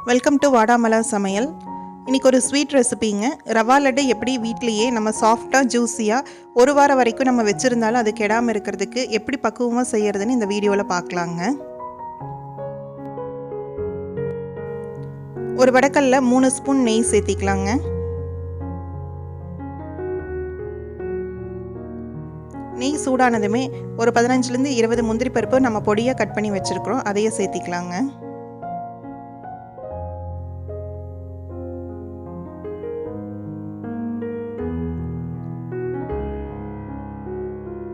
Welcome to வாடாமலா சமையல். இன்றைக்கி ஒரு ஸ்வீட் ரெசிபிங்க. ரவா லட்டு எப்படி வீட்லேயே நம்ம சாஃப்டாக ஜூஸியாக ஒரு வாரம் வரைக்கும் நம்ம வச்சுருந்தாலும் அது கெடாமல் இருக்கிறதுக்கு எப்படி பக்குவமாக செய்கிறதுன்னு இந்த வீடியோவில் பார்க்கலாங்க. ஒரு வடக்கல்ல 3 ஸ்பூன் நெய் சேர்த்திக்கலாங்க. நெய் சூடானதுமே ஒரு 15லேருந்து 20 முந்திரி பருப்பு நம்ம பொடியாக கட் பண்ணி வச்சுருக்கிறோம், அதையே சேர்த்திக்கலாங்க.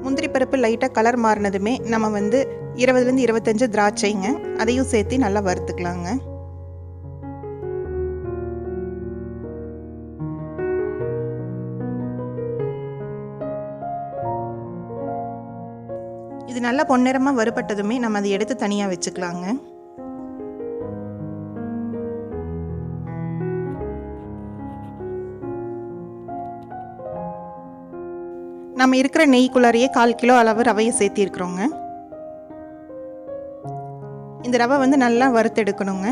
முந்திரி பருப்பு லைட்டாக கலர் மாறினதுமே நம்ம 20லேருந்து 25 திராட்சைங்க, அதையும் சேர்த்து நல்லா வறுத்துக்கலாங்க. இது நல்லா பொன்னிறமாக வறுபட்டதுமே நம்ம அதை எடுத்து தனியாக வச்சுக்கலாங்க. நம்ம இருக்கிற நெய்க்குள்ளாரையே 1/4 கிலோ அளவு ரவையை சேர்த்திருக்கிறோங்க. இந்த ரவை நல்லா வறுத்தெடுக்கணுங்க.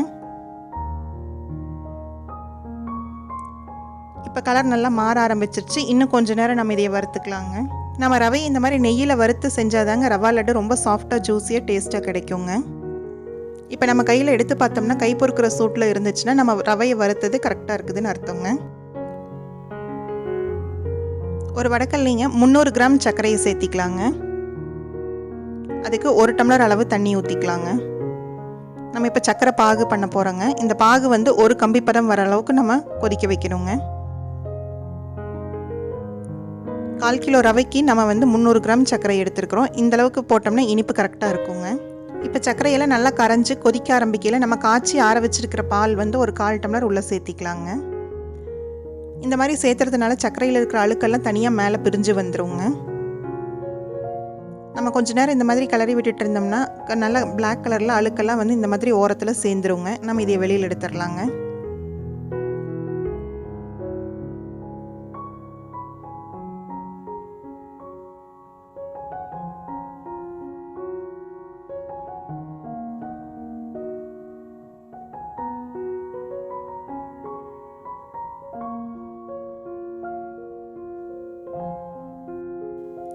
இப்போ கலர் நல்லா மாற ஆரம்பிச்சிருச்சு. இன்னும் கொஞ்ச நேரம் நம்ம இதை வறுத்துக்கலாங்க. நம்ம ரவை இந்த மாதிரி நெய்யில் வறுத்து செஞ்சாதாங்க ரவா லட்டு ரொம்ப சாஃப்டாக ஜூஸியாக டேஸ்ட்டாக கிடைக்குங்க. இப்போ நம்ம கையில் எடுத்து பார்த்தோம்னா கை பொறுக்கிற சூட்டில் இருந்துச்சுன்னா நம்ம ரவையை வறுத்தது கரெக்டாக இருக்குதுன்னு அர்த்தங்க. ஒரு வடக்கல்லைங்க 300 கிராம் சர்க்கரையை சேர்த்திக்கலாங்க. அதுக்கு 1 டம்ளர் அளவு தண்ணி ஊற்றிக்கலாங்க. நம்ம இப்போ சர்க்கரை பாகு பண்ண போகிறோங்க. இந்த பாகு ஒரு கம்பி பதம் வர அளவுக்கு நம்ம கொதிக்க வைக்கணுங்க. 1/4 கிலோ ரவைக்கு நம்ம 300 கிராம் சர்க்கரை எடுத்துருக்குறோம். இந்த அளவுக்கு போட்டோம்னா இனிப்பு கரெக்டாக இருக்குங்க. இப்போ சர்க்கரையெல்லாம் நல்லா கரைஞ்சி கொதிக்க ஆரம்பிக்கல நம்ம காய்ச்சி ஆற வச்சிருக்கிற பால் ஒரு 1/4 டம்ளர் உள்ளே சேர்த்திக்கலாங்க. இந்த மாதிரி சேர்த்துறதுனால சர்க்கரையில் இருக்கிற அழுக்கெல்லாம் தனியாக மேலே பிரிஞ்சு வந்துடுங்க. நம்ம கொஞ்ச நேரம் இந்த மாதிரி கிளறி விட்டுட்டு இருந்தோம்னா நல்லா பிளாக் கலரில் அழுக்கெல்லாம் இந்த மாதிரி ஓரத்தில் சேர்ந்துருங்க. நம்ம இதை வெளியில் எடுத்துடலாங்க.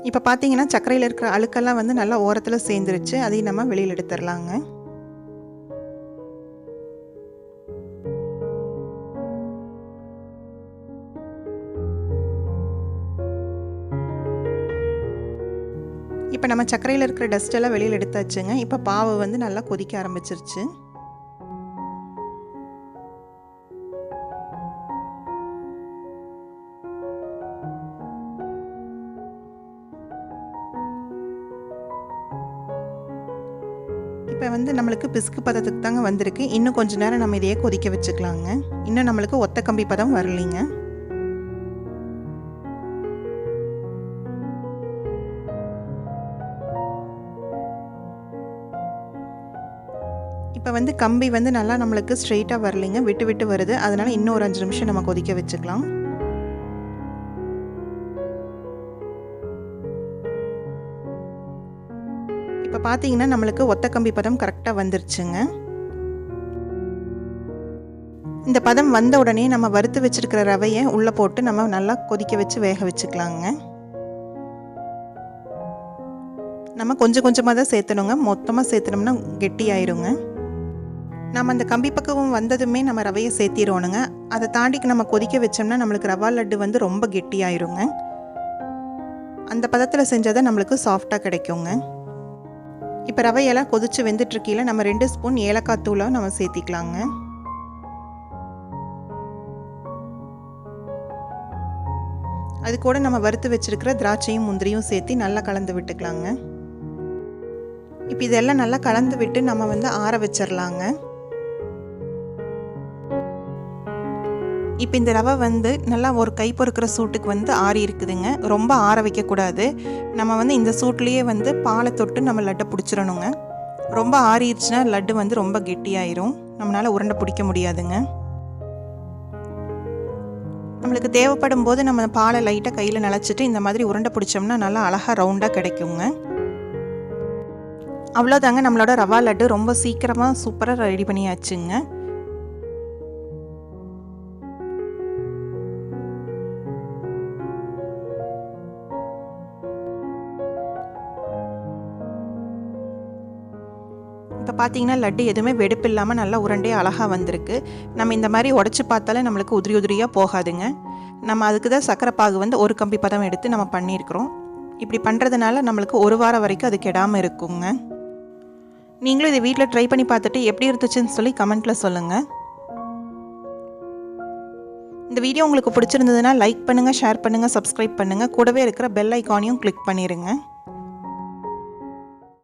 இப்போ பார்த்தீங்கன்னா சர்க்கரையில் இருக்கிற அழுக்கெல்லாம் நல்லா ஓரத்தில் சேர்ந்துருச்சு. அதையும் நம்ம வெளியில் எடுத்துடலாங்க. இப்போ நம்ம சர்க்கரையில் இருக்கிற டஸ்ட் எல்லாம் வெளியில் எடுத்தாச்சுங்க. இப்போ பாவு நல்லா கொதிக்க ஆரம்பிச்சிருச்சு. இப்போ நம்மளுக்கு பிஸ்கு பதத்துக்கு தாங்க வந்திருக்கு. இன்னும் கொஞ்ச நேரம் நம்ம இதையே கொதிக்க வச்சுக்கலாங்க. இன்னும் நம்மளுக்கு ஒத்த கம்பி பதம் வரலைங்க. இப்போ கம்பி நல்லா நம்மளுக்கு ஸ்ட்ரெயிட்டாக வரலைங்க, விட்டு விட்டு வருது. அதனால் இன்னும் ஒரு 5 நிமிஷம் நம்ம கொதிக்க வச்சுக்கலாம். இப்போ பார்த்தீங்கன்னா நம்மளுக்கு ஒத்த கம்பி பதம் கரெக்டாக வந்துருச்சுங்க. இந்த பதம் வந்த உடனே நம்ம வறுத்து வச்சுருக்கிற ரவையை உள்ளே போட்டு நம்ம நல்லா கொதிக்க வச்சு வேக வச்சுக்கலாங்க. நம்ம கொஞ்சம் கொஞ்சமாக தான் சேர்த்தணுங்க, மொத்தமாக சேர்த்தனோம்னா கெட்டி ஆயிருங்க. நம்ம அந்த கம்பி பக்குவம் வந்ததுமே நம்ம ரவையை சேர்த்திரோணுங்க. அதை தாண்டிக்கு நம்ம கொதிக்க வச்சோம்னா நம்மளுக்கு ரவா லட்டு ரொம்ப கெட்டி ஆயிருங்க. அந்த பதத்தில் செஞ்சால் தான் நம்மளுக்கு சாஃப்டாக கிடைக்குங்க. இப்போ ரவையெல்லாம் கொதிச்சு வெந்துட்டுருக்கையில் நம்ம 2 ஸ்பூன் ஏலக்காய் தூளை நம்ம சேர்த்திக்கலாங்க. அது கூட நம்ம வறுத்து வச்சுருக்கிற திராட்சையும் முந்திரியும் சேர்த்து நல்லா கலந்து விட்டுக்கலாங்க. இப்போ இதெல்லாம் நல்லா கலந்து விட்டு நம்ம ஆற வச்சிடலாங்க. இப்போ இந்த ரவை நல்லா ஒரு கை பொறுக்கிற சூட்டுக்கு ஆறி இருக்குதுங்க. ரொம்ப ஆற வைக்கக்கூடாது. நம்ம இந்த சூட்லேயே பாலை தொட்டு நம்ம லட்டை பிடிச்சிடணுங்க. ரொம்ப ஆறிடுச்சுன்னா லட்டு ரொம்ப கெட்டியாயிரும், நம்மளால் உருண்டை பிடிக்க முடியாதுங்க. நம்மளுக்கு தேவைப்படும் போது நம்ம பாலை லைட்டாக கையில் நனைச்சிட்டு இந்த மாதிரி உருண்டை பிடிச்சோம்னா நல்லா அழகாக ரவுண்டாக கிடைக்குங்க. அவ்வளோதாங்க, நம்மளோட ரவா லட்டு ரொம்ப சீக்கிரமாக சூப்பராக ரெடி பண்ணியாச்சுங்க. இப்போ பார்த்தீங்கன்னா லட்டு எதுவுமே வெடிப்பு இல்லாமல் நல்லா உருண்டே அழகாக வந்திருக்கு. நம்ம இந்த மாதிரி உடச்சி பார்த்தாலே நம்மளுக்கு உதிரி உதிரியாக போகாதுங்க. நம்ம அதுக்கு தான் சர்க்கரை பாகு வந்து ஒரு கம்பி பதம் எடுத்து நம்ம பண்ணியிருக்கிறோம். இப்படி பண்ணுறதுனால நம்மளுக்கு ஒரு வாரம் வரைக்கும் அது கெடாமல் இருக்குங்க. நீங்களும் இதை வீட்டில் ட்ரை பண்ணி பார்த்துட்டு எப்படி இருந்துச்சுன்னு சொல்லி கமெண்ட்டில் சொல்லுங்கள். இந்த வீடியோ உங்களுக்கு பிடிச்சிருந்ததுன்னா லைக் பண்ணுங்கள், ஷேர் பண்ணுங்கள், சப்ஸ்கிரைப் பண்ணுங்கள். கூடவே இருக்கிற பெல் ஐக்கானையும் கிளிக் பண்ணிடுங்க.